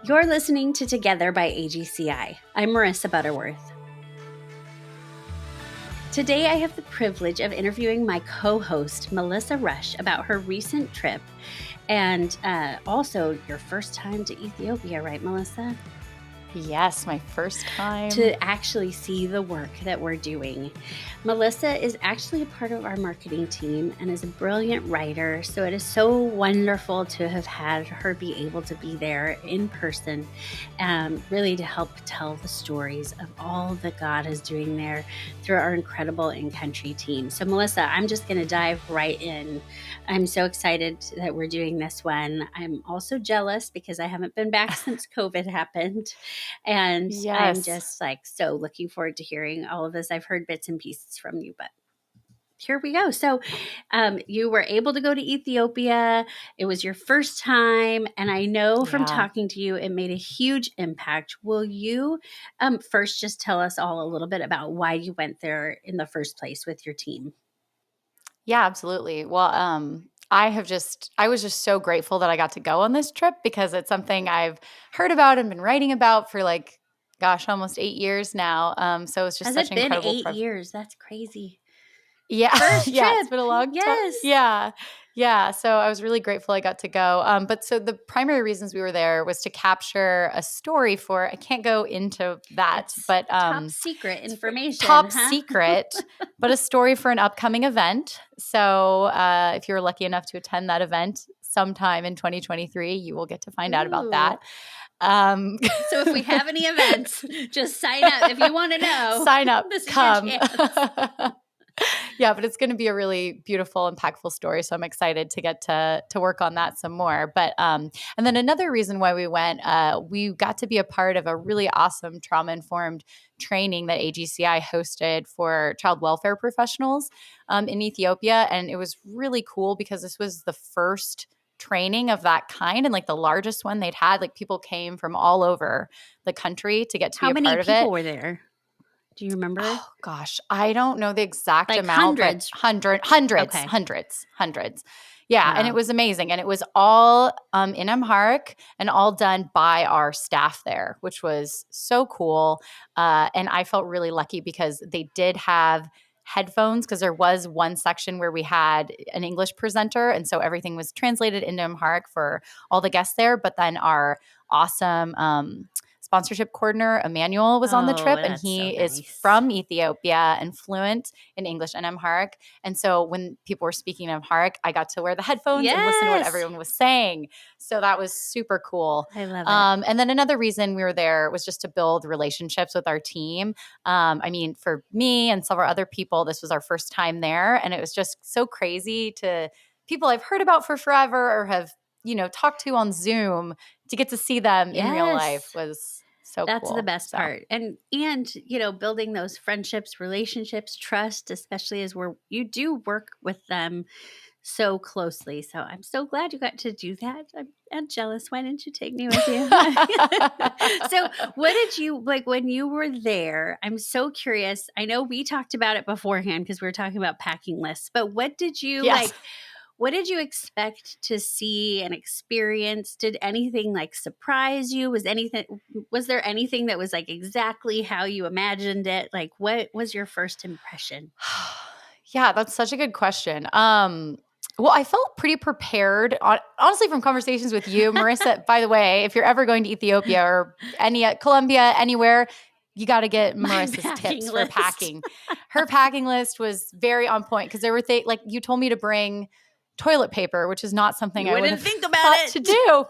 You're listening to Together by AGCI. I'm Marissa Butterworth. Today, I have the privilege of interviewing my co-host, Melissa Rush, about her recent trip and also your first time to Ethiopia, right, Melissa? Yes, my first time. To actually see the work that we're doing. Melissa is actually a part of our marketing team and is a brilliant writer. So it is so wonderful to have had her be able to be there in person, really to help tell the stories of all that God is doing there through our incredible in-country team. So Melissa, I'm just going to dive right in. I'm so excited that we're doing this one. I'm also jealous because I haven't been back since COVID happened. And Yes. I'm just like so looking forward to hearing all of this. I've heard bits and pieces from you, but here we go. So you were able to go to Ethiopia. It was your first time. And I know from talking to you, it made a huge impact. Will you first just tell us all a little bit about why you went there in the first place with your team? Yeah, absolutely. Well, I was just so grateful that I got to go on this trip because it's something I've heard about and been writing about for almost 8 years now. So it's just Has such it an been incredible 8 years? That's crazy. Yeah. First Yeah, trip. it's been a long time. Yes. Yeah. Yeah. So I was really grateful I got to go. But so the primary reasons we were there was to capture a story for, I can't go into that, but top secret information. Top secret, but a story for an upcoming event. So if you're lucky enough to attend that event sometime in 2023, you will get to find out about that. So if we have any events, just sign up. If you want to know, sign up, this come. is your chance. Yeah, but it's going to be a really beautiful, impactful story. So I'm excited to get to work on that some more. But and then another reason why we went, we got to be a part of a really awesome trauma-informed training that AGCI hosted for child welfare professionals in Ethiopia. And it was really cool because this was the first training of that kind and like the largest one they'd had. Like people came from all over the country to get to be a part of it. How many people were there? Do you remember? Oh gosh, I don't know the exact like amount, hundreds. but hundreds. Yeah, and it was amazing, and it was all in Amharic and all done by our staff there, which was so cool. And I felt really lucky because they did have headphones because there was one section where we had an English presenter, and so everything was translated into Amharic for all the guests there. But then our awesome sponsorship coordinator, Emmanuel, was on the trip, and he is from Ethiopia and fluent in English and Amharic. And so when people were speaking Amharic, I got to wear the headphones and listen to what everyone was saying. So that was super cool. I love it. And then another reason we were there was just to build relationships with our team. I mean, for me and several other people, this was our first time there. And it was just so crazy to people I've heard about for forever or have, talked to on Zoom to get to see them in real life was so That's cool. the best part. And building those friendships, relationships, trust, especially as you do work with them so closely. So I'm so glad you got to do that. I'm jealous. Why didn't you take me with you? So what did you like when you were there? I'm so curious. I know we talked about it beforehand because we were talking about packing lists, but what did you like? What did you expect to see and experience? Did anything surprise you? Was there anything that was exactly how you imagined it? Like, what was your first impression? Yeah, that's such a good question. Well, I felt pretty prepared, honestly, from conversations with you, Marissa. By the way, if you're ever going to Ethiopia or Colombia, anywhere, you got to get Marissa's tips for packing. Her packing list was very on point because there were you told me to bring toilet paper, which is not something I would have thought to do.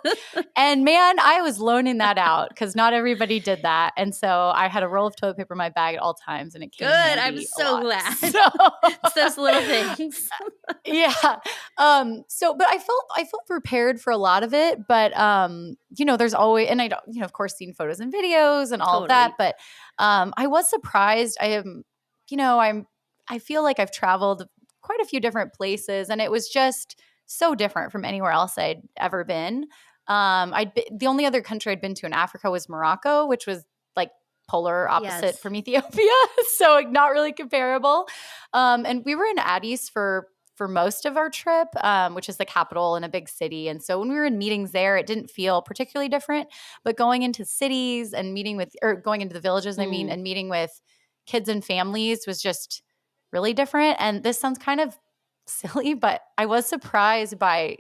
And man, I was loaning that out because not everybody did that. And so I had a roll of toilet paper in my bag at all times, and it came good. I'm so glad. It's those little things. Yeah. But I felt prepared for a lot of it, but there's always, and I don't, of course, seen photos and videos and all of that, but I was surprised. I feel like I've traveled quite a few different places, and it was just so different from anywhere else I'd ever been. The only other country I'd been to in Africa was Morocco, which was polar opposite from Ethiopia. So not really comparable. And we were in Addis for for most of our trip, which is the capital in a big city. And so when we were in meetings there, it didn't feel particularly different. But going into cities and going into the villages, I mean, Mm. and meeting with kids and families was just really different. And this sounds kind of silly, but I was surprised by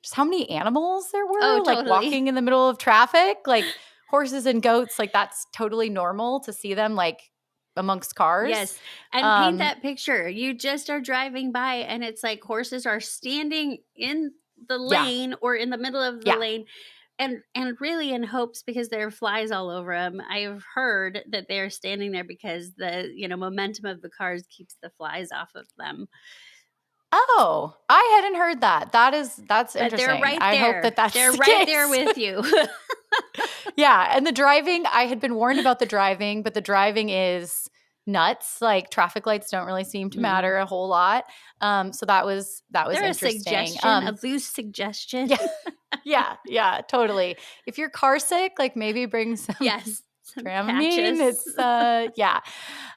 just how many animals there Oh, were, like totally. walking in the middle of traffic, like horses and goats. Like that's totally normal to see them like amongst cars. Yes. And paint Um, that picture. You just are driving by and it's like horses are standing in the yeah, lane or in the middle of the yeah. lane and really in hopes because there are flies all over them. I've heard that they're standing there because the, momentum of the cars keeps the flies off of them. Oh, I hadn't heard that. That's But they're interesting. right I hope there. that that's They're the right there case. with you. Yeah, and the driving, I had been warned about the driving, but the driving is nuts. Like traffic lights don't really seem to Mm-mm. matter a whole lot. So that was They're a interesting. suggestion, a loose suggestion. Yeah, yeah, totally. If you're car sick, like maybe bring some Yes. Some Dramamine. patches. It's yeah.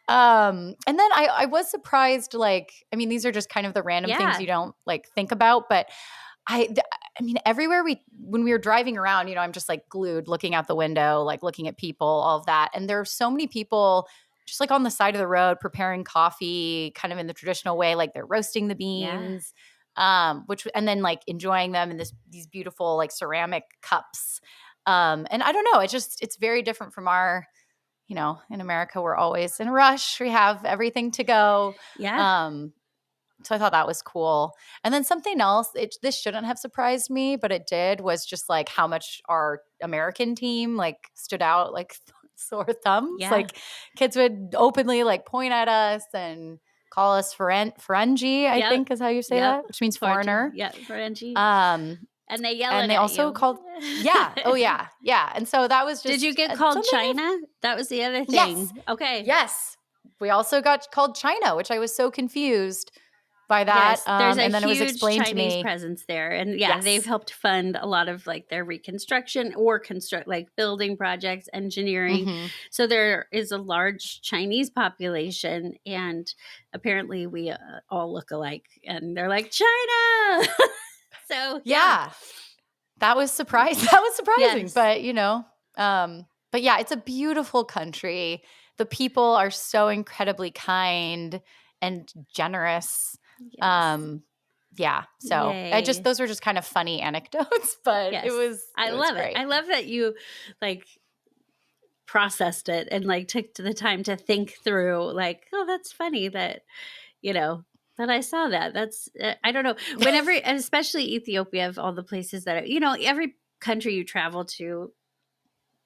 And then I was surprised, like, I mean, these are just kind of the random things Yeah. you don't like think about, but I mean, everywhere when we were driving around, I'm just like glued looking out the window, like looking at people, all of that. And there are so many people just like on the side of the road preparing coffee kind of in the traditional way, like they're roasting the Yeah. beans, and then like enjoying them in these beautiful like ceramic cups. And I don't know, it's very different from our, in America, we're always in a rush. We have everything to go. Yeah. Um, so I thought that was cool. And then something else, this shouldn't have surprised me, but it did, was just like how much our American team like stood out like sore thumbs. Yeah. Like kids would openly like point at us and call us Ferengi, I Yep. think is how you say Yep. that, which means Fortune. foreigner. Yep. Frenchie. Um, And they yell and it they at also you. called, yeah, oh yeah, yeah. And so that was Did you just get called something. China? That was the other Yes, thing. Okay. yes. We also got called China, which I was so confused by that. Yes, there's a And then it was huge explained to Chinese me. presence there. And yeah, they've Yes. helped fund a lot of like their reconstruction or construct like building projects, engineering. Hmm. So there is a large Chinese population and apparently we all look alike and they're like China. So, yeah. Yeah, that was surprising. That was surprising, Yes. but yeah, it's a beautiful country. The people are so incredibly kind and generous. Yes. Um, yeah, so Yay. those were just kind of funny anecdotes, but it Yes. was I it was love it. great. I love that you like processed it and like took the time to think through like, oh, that's funny that, you know, that I saw that. That's I don't know. Whenever especially Ethiopia of all the places that every country you travel to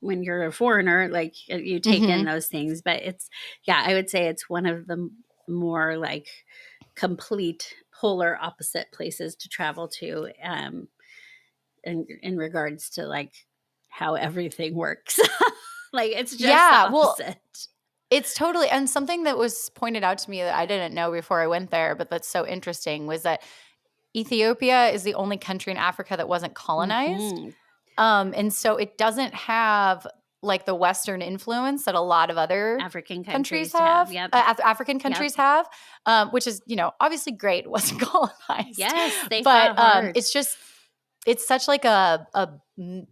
when you're a foreigner, like you take in Hmm. those things, but I would say it's one of the more like complete polar opposite places to travel to in regards to like how everything works. Like it's just the Yeah, well, opposite. it's totally, and something that was pointed out to me that I didn't know before I went there, but that's so interesting, was that Ethiopia is the only country in Africa that wasn't colonized. Mhm. And so it doesn't have like the Western influence that a lot of other African countries countries have. have, Yep. African Yep. countries have, which is, obviously great. It wasn't colonized, Yes, they but fought hard. it's such like a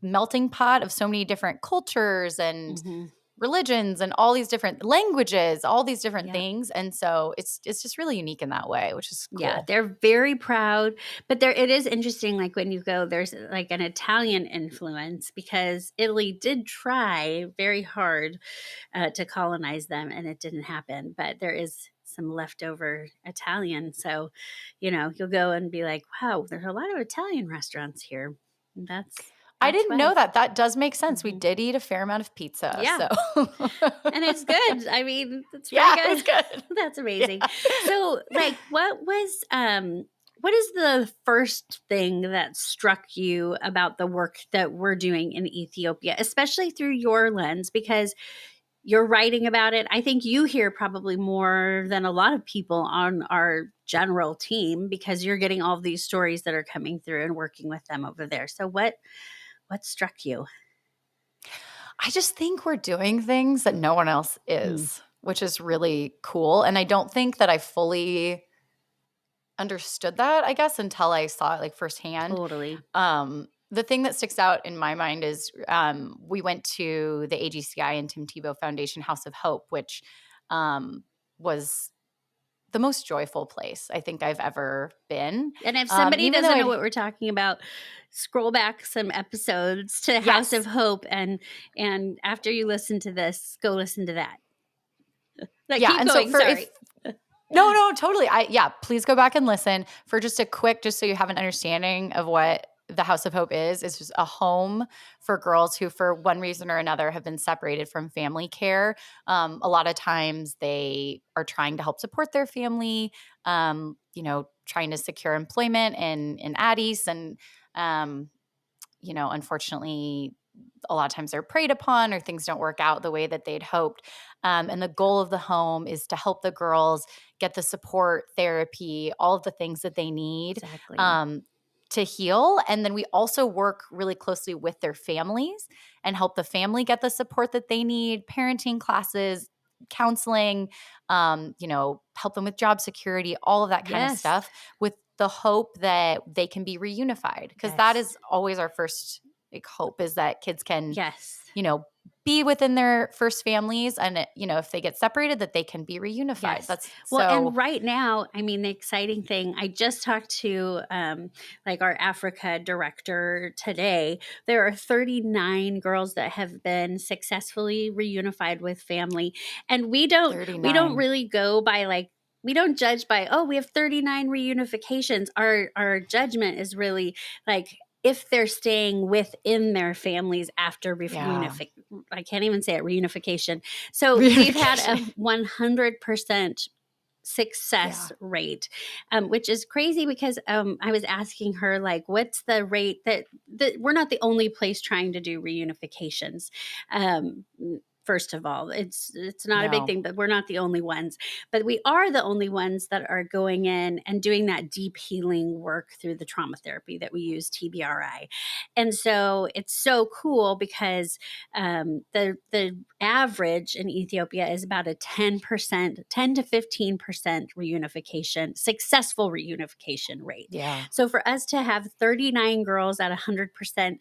melting pot of so many different cultures and Mhm. religions and all these different languages, all these different Yep. things. And so it's just really unique in that way, which is Yeah, cool. they're very proud, but it is interesting like when you go there's like an Italian influence because Italy did try very hard to colonize them and it didn't happen, but there is some leftover Italian. So, you'll go and be like, wow, there's a lot of Italian restaurants here. And I that's didn't why. know that. That does make sense. We Mhm. did eat a fair amount of pizza. Yeah. So And it's good. I mean, it's pretty yeah, it was good. good. That's amazing. Yeah. So, like, what is the first thing that struck you about the work that we're doing in Ethiopia, especially through your lens? Because you're writing about it. I think you hear probably more than a lot of people on our general team because you're getting all of these stories that are coming through and working with them over there. So what struck you? I just think we're doing things that no one else Hmm. is, which is really cool. And I don't think that I fully understood that, I guess, until I saw it like firsthand. Totally. The thing that sticks out in my mind is we went to the AGCI and Tim Tebow Foundation House of Hope, which was the most joyful place I think I've ever been. And if somebody Even though doesn't know I'd what we're talking about, scroll back some episodes to House of yes, Hope, and after you listen to this, go listen to that. Like, yeah, keep and so going. for if Sorry. no, totally. Please go back and listen for just a quick, just so you have an understanding of what the House of Hope is. It's just a home for girls who, for one reason or another, have been separated from family care. A lot of times they are trying to help support their family, trying to secure employment in Addis. And, unfortunately, a lot of times they're preyed upon or things don't work out the way that they'd hoped. And the goal of the home is to help the girls get the support, therapy, all of the things that they need Exactly. um, to heal. And then we also work really closely with their families and help the family get the support that they need, parenting classes, counseling, help them with job security, all of that kind of Yes. stuff with the hope that they can be reunified. Because that Yes. is always our first hope, is that kids can, Yes. you know, be within their first families, and if they get separated, that they can be reunified. Yes. That's Well, and so right now, I mean, the exciting thing, I just talked to like our Africa director today. There are 39 girls that have been successfully reunified with family. And we don't 39. really go by like, we don't judge by, oh, we have 39 reunifications. Our judgment is really like, if they're staying within their families after Yeah. I can't even say it, reunification. So we've had a Reunification. 100% Yeah. success rate, which is crazy because I was asking her, like, what's the rate that we're not the only place trying to do reunifications. Um, First of all, it's not a big No. thing, but we're not the only ones. But we are the only ones that are going in and doing that deep healing work through the trauma therapy that we use, TBRI. And so it's so cool because the average in Ethiopia is about a 10%, 10 to 15% reunification, successful reunification rate. Yeah. So for us to have 39 girls at 100%,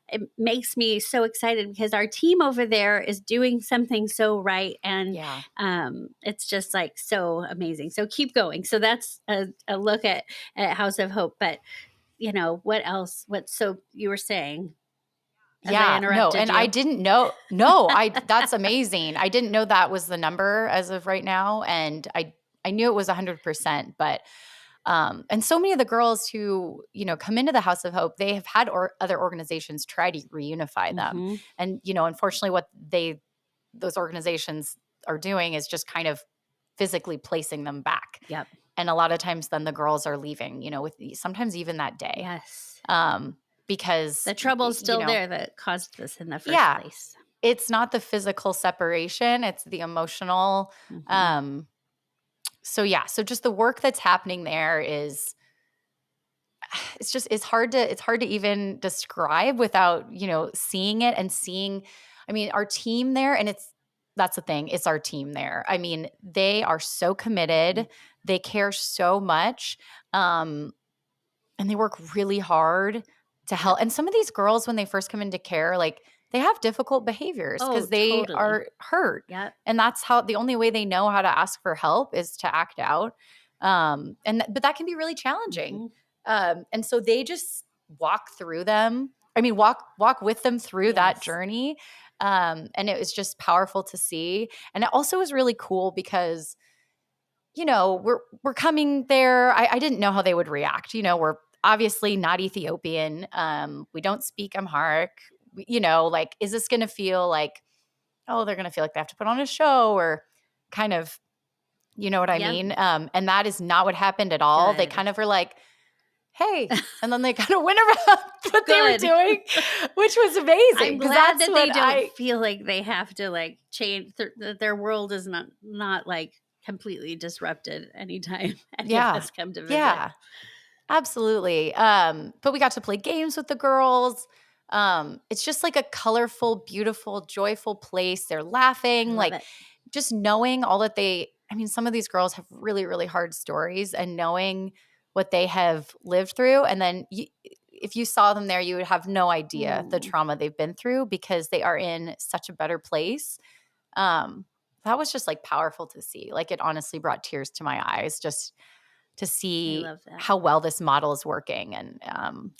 it makes me so excited because our team over there is doing something so right. And Yeah. it's just like so amazing. So keep going. So that's a look at House of Hope. But, what else? So you were saying, as I Yeah, no, interrupted and I you. didn't know. No, that's amazing. I didn't know that was the number as of right now, and I knew it was 100%, but and so many of the girls who, come into the House of Hope, they have had other organizations try to reunify them. Hmm. And, unfortunately what those organizations are doing is just kind of physically placing them back. Yep. And a lot of times then the girls are leaving, with sometimes even that day. Yes. Um, because, The trouble's still there that caused this in the first yeah, place. it's not the physical separation, it's the emotional. Hmm. So just the work that's happening there is it's hard to even describe without, seeing it and seeing. I mean, our team there, and that's the thing, it's our team there. I mean, they are so committed, they care so much. And they work really hard to Yep. help. And some of these girls, when they first come into care, like, they have difficult behaviors Oh, because they totally. are hurt. Yep. And that's how the only way they know how to ask for help is to act out. But that can be really challenging. Hmm. And so they just walk through them. I mean, walk with them through that Yes. journey. And it was just powerful to see. And it also was really cool because we're coming there. I didn't know how they would react. We're obviously not Ethiopian. We don't speak Amharic. Like, is this going to feel like, oh, they're going to feel like they have to put on a show or kind of, you know what I Yep. mean? And that is not what happened at all. They Good. kind of were like, hey, and then they kind of went around what they were Good. doing, which was I'm amazing because glad that's that they what don't feel like they have to like change that their world is not like completely disrupted anytime any of yeah, us come to visit. yeah. Absolutely. But we got to play games with the girls. It's just like a colorful, beautiful, joyful place. They're I laughing, love like it. just knowing all that I mean, some of these girls have really, really hard stories, and knowing what they have lived through. And then if you saw them there, you would have no idea the Mm, trauma they've been through because they are in such a better place. Um, that was just like powerful to see. Like it honestly brought tears to my eyes just to I see love that. how well this model is working and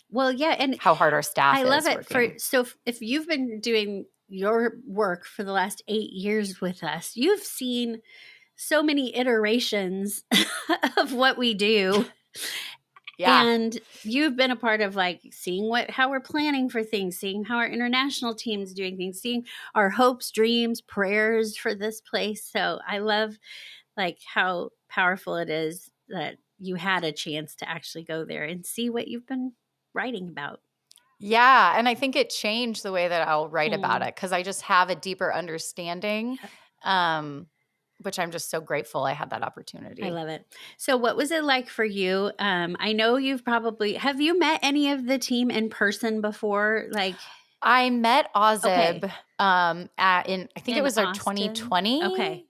Well, yeah, and how hard our I staff love is it for working. so if you've been doing your work for the last 8 years with us, you've seen so many iterations of what we do. Yeah. And you've been a part of like seeing how we're planning for things, seeing how our international team's doing things, seeing our hopes, dreams, prayers for this place. So I love like how powerful it is that you had a chance to actually go there and see what you've been writing about. Yeah, and I think it changed the way that I'll write about Hmm. it because I just have a deeper understanding, Yeah, um, which I'm just so grateful I had that I opportunity. love it. So what was it like for you? I know have you met any of the team in person before? Like, I met okay, Ozib in I think it in was our Austin. Okay. 2020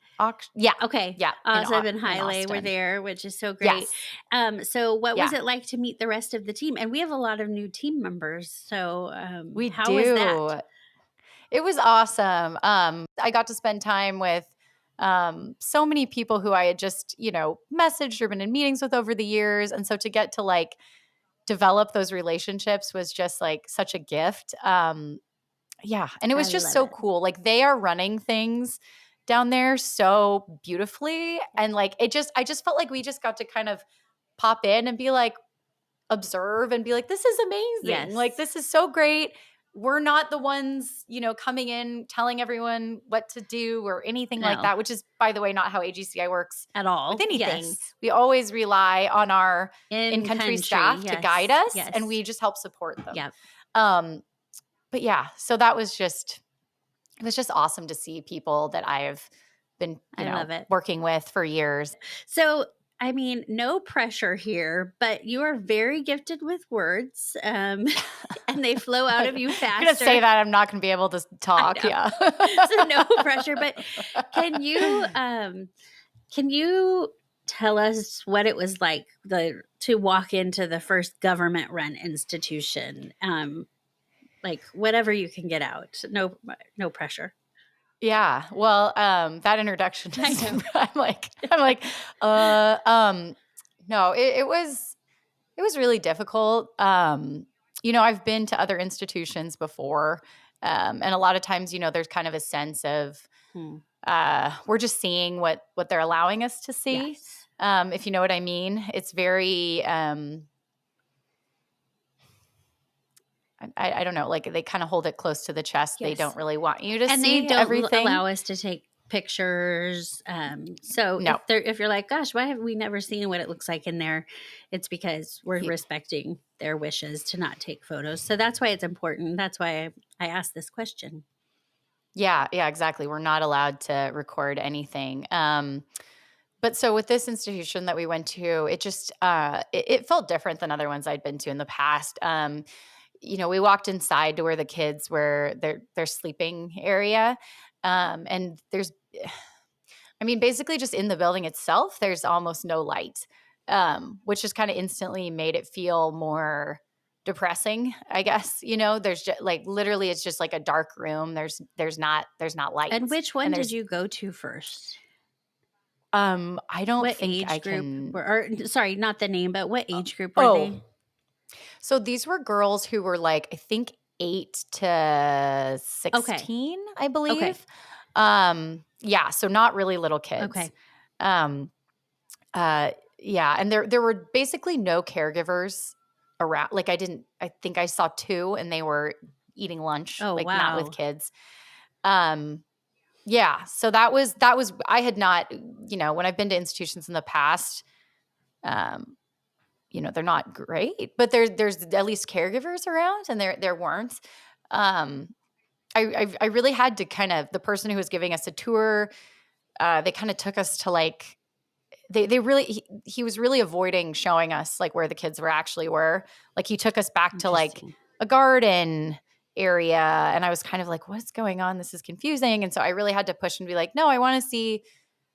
yeah, Okay. yeah, Ozib and in Haile were Austin. there, which is so great. Yes. So what was Yeah, it like to meet the rest of the team? And we have a lot of new team members. So we how was that? do. It was awesome. I got to spend time with so many people who I had just, messaged or been in meetings with over the years. And so to get to like develop those relationships was just like such a gift. Yeah. And it I was just love so it. cool. Like they are running things down there so beautifully. Yeah. And like I just felt like we just got to kind of pop in and be like, observe and be like, this is amazing. Like, Yes. this is so great. We're not the ones, coming in telling everyone what to do or anything like No, that, which is, by the way, not how AGCI works at with all. anything. Yes. We always rely on our in In country country. staff to guide Yes. us and Yes. we just help support them. Yeah. Um, but yeah, so it was just awesome to see people that I have been, I love it. working with for years. So, I mean, no pressure here, but you are very gifted with words, and they flow out of you You're going to say faster. that I'm not going to be able to I talk. know. Yeah. So no pressure, but can you can you tell us what it was like to walk into the first government run institution? Like whatever you can get out. No pressure. Yeah. Well, that introduction I is know. I'm like, uh, um, no, it was really difficult. I've been to other institutions before. And a lot of times, there's kind of a sense of, Hmm. we're just seeing what they're allowing us to see. Yes. If you know what I mean, it's very, I don't know, like they kind of hold it close to the chest. They Yes. don't really want you to And they see don't everything. allow us to take pictures. So No. if you're like, gosh, why have we never seen what it looks like in there? It's because we're respecting their wishes to not take photos. So that's why it's important. That's why I asked this question. Yeah, yeah, exactly. We're not allowed to record anything. But so with this institution that we went to, it just it felt different than other ones I'd been to in the past. We walked inside to where the kids were their sleeping area, and there's, I mean, basically just in the building itself, there's almost no light, which just kind of instantly made it feel more depressing, I guess. There's just like literally it's just like a dark room. There's not And lights. which one And did there's you go to first? I don't What think I age group can. or sorry, not the name, but what age group were Oh, they? so these were girls who were like, I think 8 to Okay. 16, I Okay. believe. Yeah, so not really little kids. Okay. Um, yeah, and there were basically no caregivers around. Like I think I saw 2 and they were eating lunch, Oh, like not with wow. kids. Um, yeah, so that was I had not, when I've been to institutions in the past, um, they're not great, but there's at least caregivers around, and there weren't. Um, I really had to kind of the person who was giving us a tour. They kind of took us to like they really he was really avoiding showing us like where the kids were. Like he took us back to like Interesting. a garden area, and I was kind of like, what's going on? This is confusing. And so I really had to push and be like, no, I want to see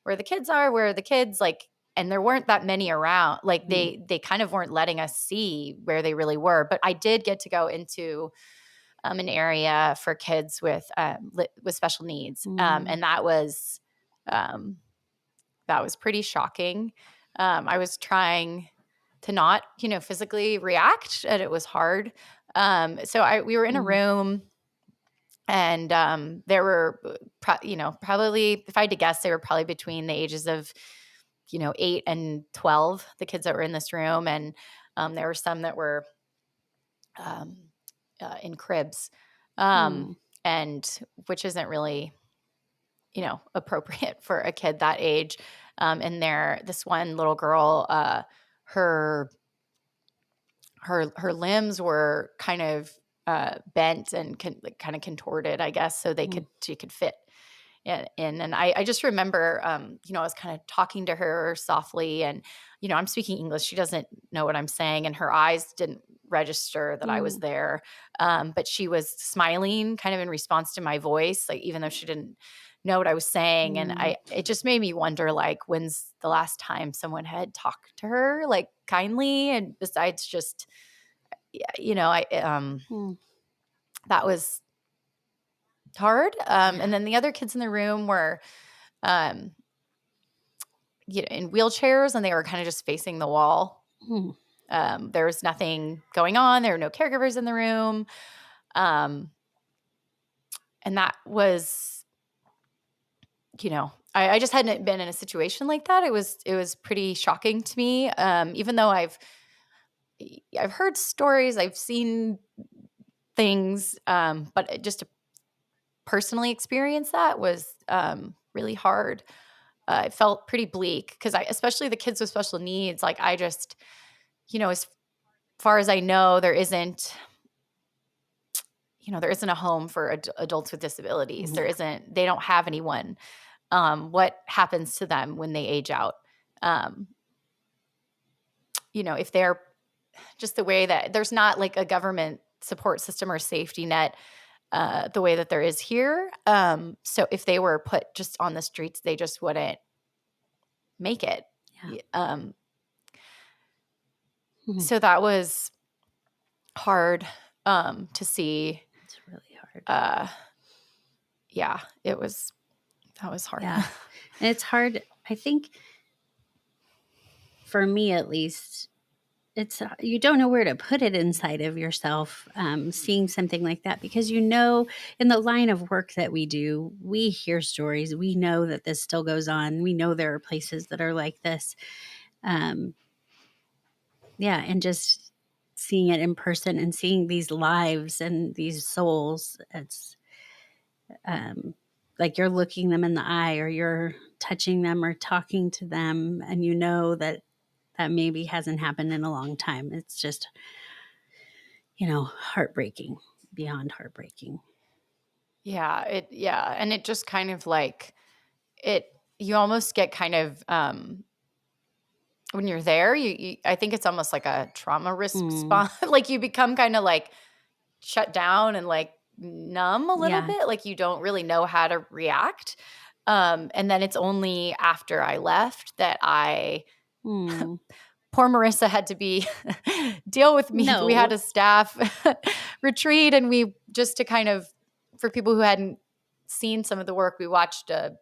where the kids are. Where are the kids? Like and there weren't that many around. Like Mm. they kind of weren't letting us see where they really were. But I did get to go into an area for kids with special needs, Mm. and um, that was pretty shocking. I was trying to not, physically react, and it was hard. So we were in a Mm. room, and there were, probably, if I had to guess, they were probably between the ages of, 8 and 12, the kids that were in this room. And there were some that were um, in cribs, um, Mm. and which isn't really, appropriate for a kid that age. And this one little girl, her her limbs were kind of bent and kind of contorted, I guess, so Mm. she could fit in. And I just remember, I was kind of talking to her softly, and I'm speaking English. She doesn't know what I'm saying, and her eyes didn't register that I was Mm. there. But she was smiling, kind of in response to my voice, like even though she didn't know what I was saying. And Mm. it just made me wonder, like, when's the last time someone had talked to her like kindly, and besides just, I Mm. that was hard. Yeah. And then the other kids in the room were, um, in wheelchairs, and they were kind of just facing the wall. Mm. There was nothing going on. There were no caregivers in the room. Um, and that was, I just hadn't been in a situation like that. It was pretty shocking to me. Even though I've heard stories, I've seen things, but just to personally experience that was really hard. It felt pretty bleak because especially the kids with special needs, like I just, as far as I know, there isn't a home for adults with disabilities. Yeah. They don't have anyone. What happens to them when they age out? Um, if they're just the way that there's not like a government support system or safety net the way that there is here. So if they were put just on the streets, they just wouldn't make it. Yeah. Um, Mm. so that was hard to see. It's really hard. Uh, yeah, that was hard. Yeah. And it's hard, I think, for me at least. It's you don't know where to put it inside of yourself, seeing something like that, because in the line of work that we do, we hear stories. We know that this still goes on. We know there are places that are like this. Um, yeah, and just seeing it in person and seeing these lives and these souls, it's um, like you're looking them in the eye, or you're touching them or talking to them, and you know that that maybe hasn't happened in a long time. It's just, heartbreaking, beyond heartbreaking. Yeah, and it just kind of like it. You almost get kind of when you're there. I think it's almost like a trauma Mm. response. Like you become kind of like shut down and like numb a little Yeah. bit. Like you don't really know how to react. And then it's only after I left that Mm. poor Marissa had to be deal with me. We had No. a staff retreat, and we just to kind of, for people who hadn't seen some of the work, we watched an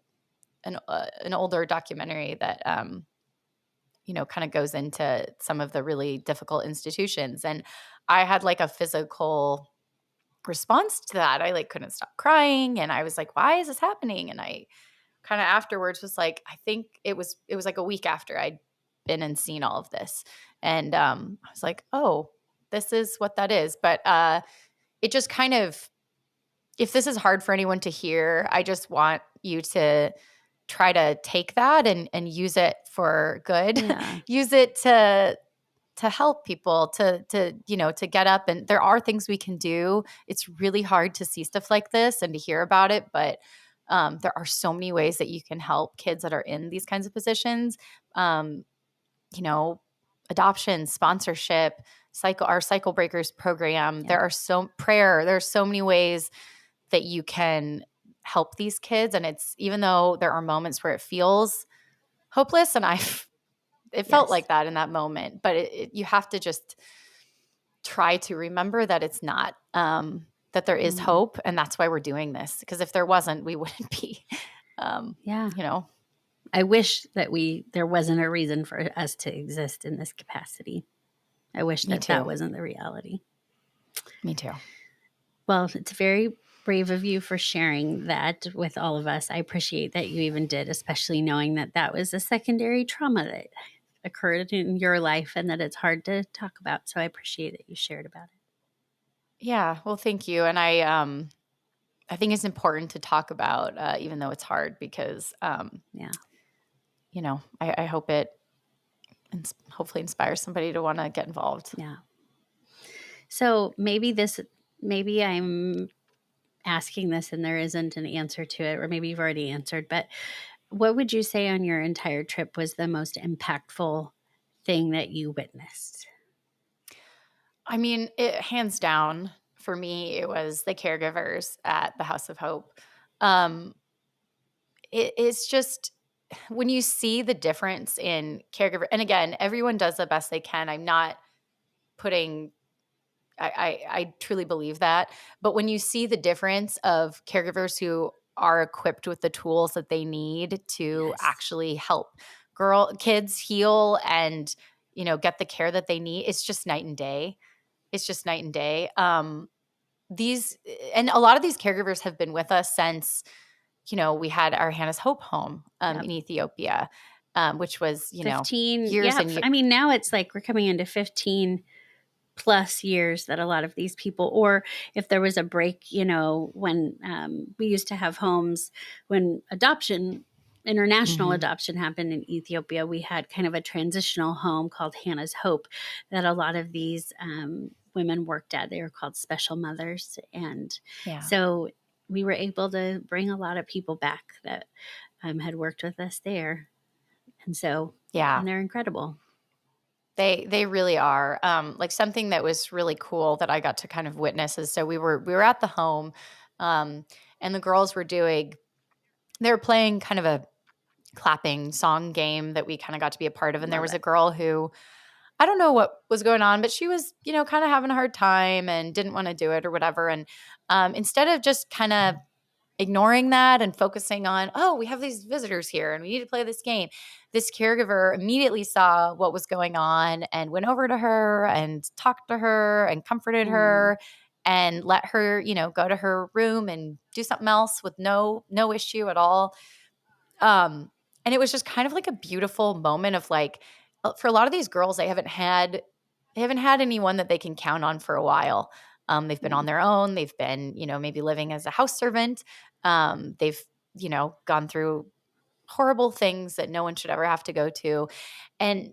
older documentary that kind of goes into some of the really difficult institutions. And I had like a physical response to that. I like couldn't stop crying, and I was like, why is this happening? And I kind of afterwards was like, I think it was like a week after I'd been and seen all of this. And I was like, oh, this is what that is. But it just kind of, if this is hard for anyone to hear, I just want you to try to take that and use it for good. Yeah. Use it to help people to get up. And there are things we can do. It's really hard to see stuff like this and to hear about it, but there are so many ways that you can help kids that are in these kinds of positions. um, you know Adoption, sponsorship, our cycle breakers program. Yeah. There's so many ways that you can help these kids. And it's, even though there are moments where it feels hopeless, and I've it felt Yes. like that in that moment, but you have to just try to remember that it's not, that there is Mm. hope. And that's why we're doing this. Because if there wasn't, we wouldn't be, Yeah. you know. I wish that there wasn't a reason for us to exist in this capacity. I wish Me that that too. wasn't the reality. Me too. Well, it's very brave of you for sharing that with all of us. I appreciate that you even did, especially knowing that that was a secondary trauma that occurred in your life and that it's hard to talk about. So I appreciate that you shared about it. Yeah. Well, thank you. And I think it's important to talk about, even though it's hard, because, Yeah. I hope it hopefully inspires somebody to want to get involved. Yeah. So maybe I'm asking this and there isn't an answer to it, or maybe you've already answered, but what would you say on your entire trip was the most impactful thing that you witnessed? I mean, hands down for me, it was the caregivers at the House of Hope. Um, it's just when you see the difference in caregiver, and again, everyone does the best they can. I'm not putting I truly believe that. But when you see the difference of caregivers who are equipped with the tools that they need to Yes. actually help kids heal and, get the care that they need, it's just night and day. It's just night and day. These and a lot of these caregivers have been with us since, we had our Hannah's Hope home Yep. in Ethiopia, which was, 15. years Yeah. and years. I mean, now it's like we're coming into 15 plus years that a lot of these people, or if there was a break, when we used to have homes when international Hmm. adoption happened in Ethiopia, we had kind of a transitional home called Hannah's Hope that a lot of these women worked at. They were called special mothers. And Yeah. so we were able to bring a lot of people back that had worked with us there. And so, Yeah. and they're incredible. They really are. Like something that was really cool that I got to kind of witness is, so we were at the home, and the girls they were playing kind of a clapping song game that we kind of got to be a part of. And there Love was it. a girl who, I don't know what was going on, but she was, kind of having a hard time and didn't want to do it or whatever. And instead of just kind of ignoring that and focusing on, oh, we have these visitors here and we need to play this game, this caregiver immediately saw what was going on and went over to her and talked to her and comforted Mm, her and let her, go to her room and do something else with no issue at all. And it was just kind of like a beautiful moment of like, for a lot of these girls, they haven't had anyone that they can count on for a while. They've been mm, on their own. They've been, maybe living as a house servant. They've, gone through horrible things that no one should ever have to go to. And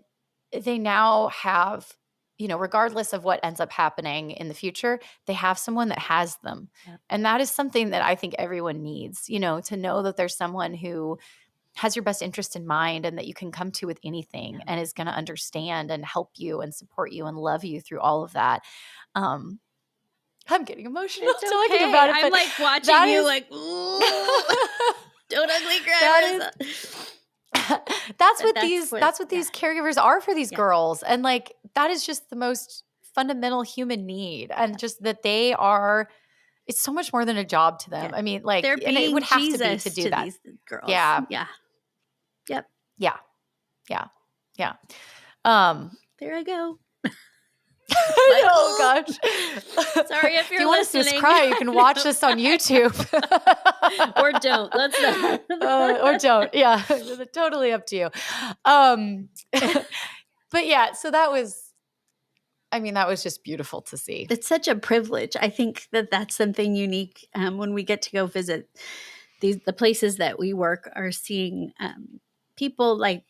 they now have, regardless of what ends up happening in the future, they have someone that has them. yep, And that is something that I think everyone needs, to know that there's someone who has your best interest in mind and that you can come to with anything yeah. and is going to understand and help you and support you and love you through all of that. Um, I'm getting emotional It's talking okay. about it, I'm but like watching that you is like, ooh, don't ugly that cry, is Marissa. that's But what yeah, these caregivers are for these yeah, girls. And like that is just the most fundamental human need. And just that they are, it's so much more than a job to them. yeah. I mean, like, They're and it would being have to be to Jesus do to that. these girls. Yeah. Yeah. Yep. Yeah. Yeah. Yeah. Um There I go. I Like, know, oh, gosh. sorry if If you you're want to see us listening. cry, you can watch this on YouTube. Or don't. Let's not. Or don't. Yeah, totally up to you. But yeah, so that was just beautiful to see. It's such a privilege. I think that that's something unique when we get to go visit the places that we work, are seeing people like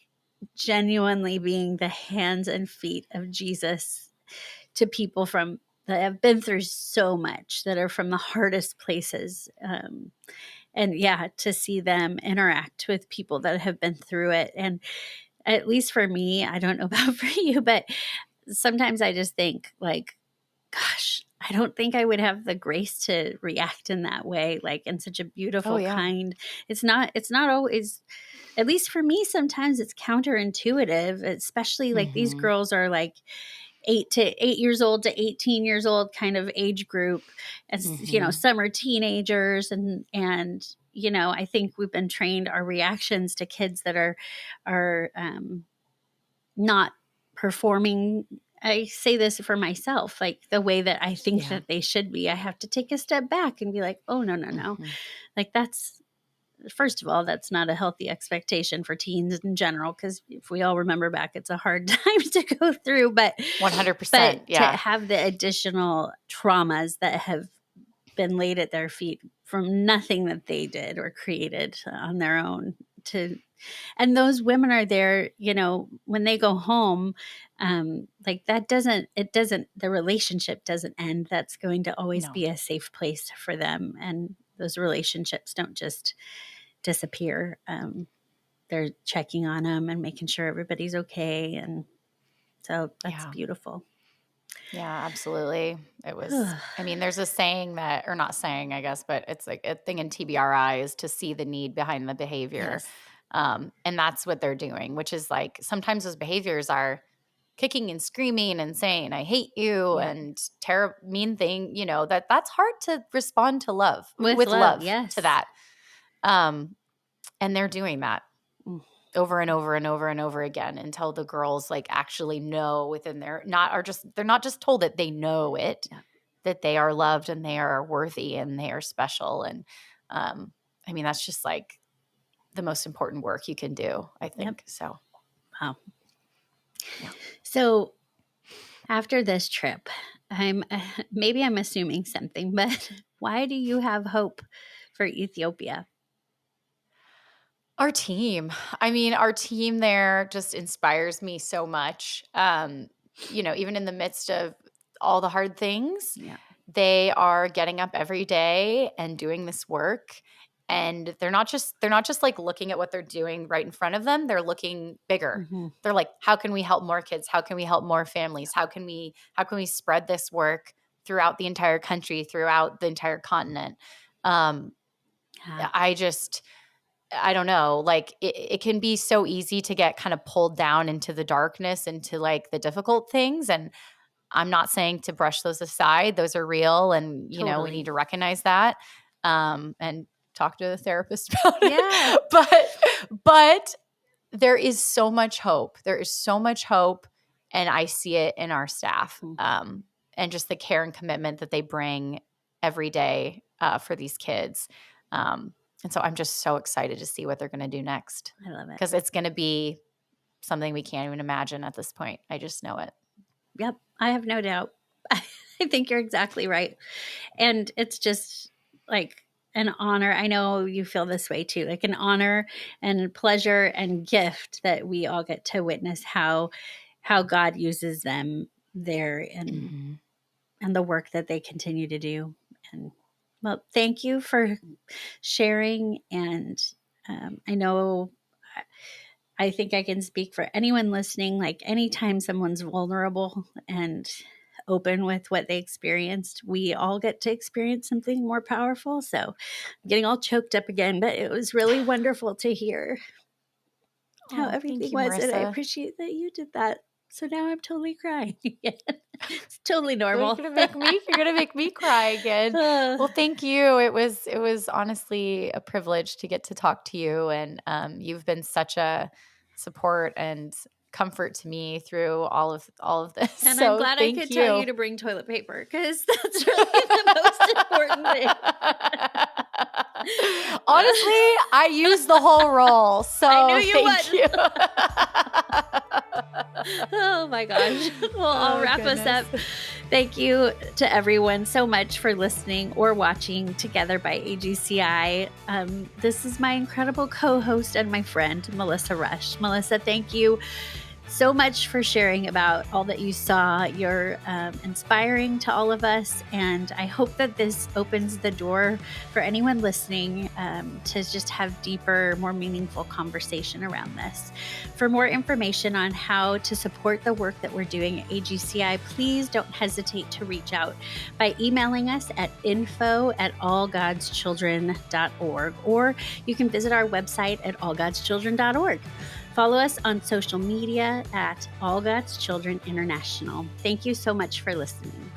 genuinely being the hands and feet of Jesus to people from that have been through so much, that are from the hardest places. And yeah, to see them interact with people that have been through it. And at least for me, I don't know about for you, but sometimes I just think like, gosh, I don't think I would have the grace to react in that way, like in such a Oh, beautiful, yeah. kind. It's not always, at least for me, sometimes it's counterintuitive, especially like these Mhm. girls are like 8 years old to 18 years old kind of age group. As Mhm. some are teenagers, and I think we've been trained, our reactions to kids that are not performing. I say this for myself, like the way that I think Yeah. that they should be. I have to take a step back and be like, oh, no, no, no. Mhm. Like, first of all, that's not a healthy expectation for teens in general, because if we all remember back, it's a hard time to go through. But 100%. to Yeah. have the additional traumas that have been laid at their feet from nothing that they did or created on their own, and those women are there, when they go home, like the relationship doesn't end. That's going to always No. be a safe place for them. And those relationships don't just disappear. They're checking on them and making sure everybody's okay. And so that's Yeah. beautiful. Yeah, absolutely. It was, I mean, there's a saying that, or not saying, I guess, but it's like a thing in TBRI is to see the need behind the behavior. Yes. And that's what they're doing, which is like sometimes those behaviors are kicking and screaming and saying, I hate you Yeah. and mean thing, that's hard to respond to With with love. love to Yes. that. And they're doing that Mm. over and over and over and over again until the girls like actually know within their they're not just told it, they know it, Yeah. that they are loved and they are worthy and they are special. And I mean, that's just like the most important work you can do, I Yep. think. So Wow. yeah. So after this trip, maybe I'm assuming something, but why do you have hope for Ethiopia? Our team. I mean, our team there just inspires me so much. Even in the midst of all the hard things, Yeah. they are getting up every day and doing this work. And they're not just like looking at what they're doing right in front of them. They're looking bigger. Hmm. They're like, how can we help more kids? How can we help more families? How can we spread this work throughout the entire country, throughout the entire continent? Um, Yeah. I don't know, like it can be so easy to get kind of pulled down into the darkness, into like the difficult things. And I'm not saying to brush those aside. Those are real. And, we need Totally. to recognize that and talk to a therapist about Yeah. it. But there is so much hope. There is so much hope. And I see it in our staff Mm. and just the care and commitment that they bring every day for these kids. And so I'm just so excited to see what they're going to do next, I love it. because it's going to be something we can't even imagine at this point. I just know it. Yep. I have no doubt. I think you're exactly right. And it's just like an honor. I know you feel this way too, like an honor and pleasure and gift that we all get to witness how God uses them there, Mhm. and the work that they continue to do. And well, thank you for sharing. And I know, I think I can speak for anyone listening. Like, anytime someone's vulnerable and open with what they experienced, we all get to experience something more powerful. So I'm getting all choked up again, but it was really wonderful to hear how Oh, everything thank you, was. And I Marissa. appreciate that you did that. So now I'm totally crying again. It's totally You're normal. gonna make me. You're gonna make me cry again. Uh, Well, thank you. It was honestly a privilege to get to talk to you, and you've been such a support and comfort to me through all of this. and I'm So glad I thank could tell you you. to bring toilet paper, because that's really the most important thing. Honestly, I used the whole roll, I knew so you thank you. would. Oh my gosh. Well, I'll Oh, wrap us goodness. up. Thank you to everyone so much for listening or watching Together by AGCI. This is my incredible co host and my friend, Melissa Rush. Melissa, thank you so much for sharing about all that you saw. You're inspiring to all of us, and I hope that this opens the door for anyone listening to just have deeper, more meaningful conversation around this. For more information on how to support the work that we're doing at AGCI, please don't hesitate to reach out by emailing us at info@allgodschildren.org, or you can visit our website at allgodschildren.org. Follow us on social media at All God's Children International. Thank you so much for listening.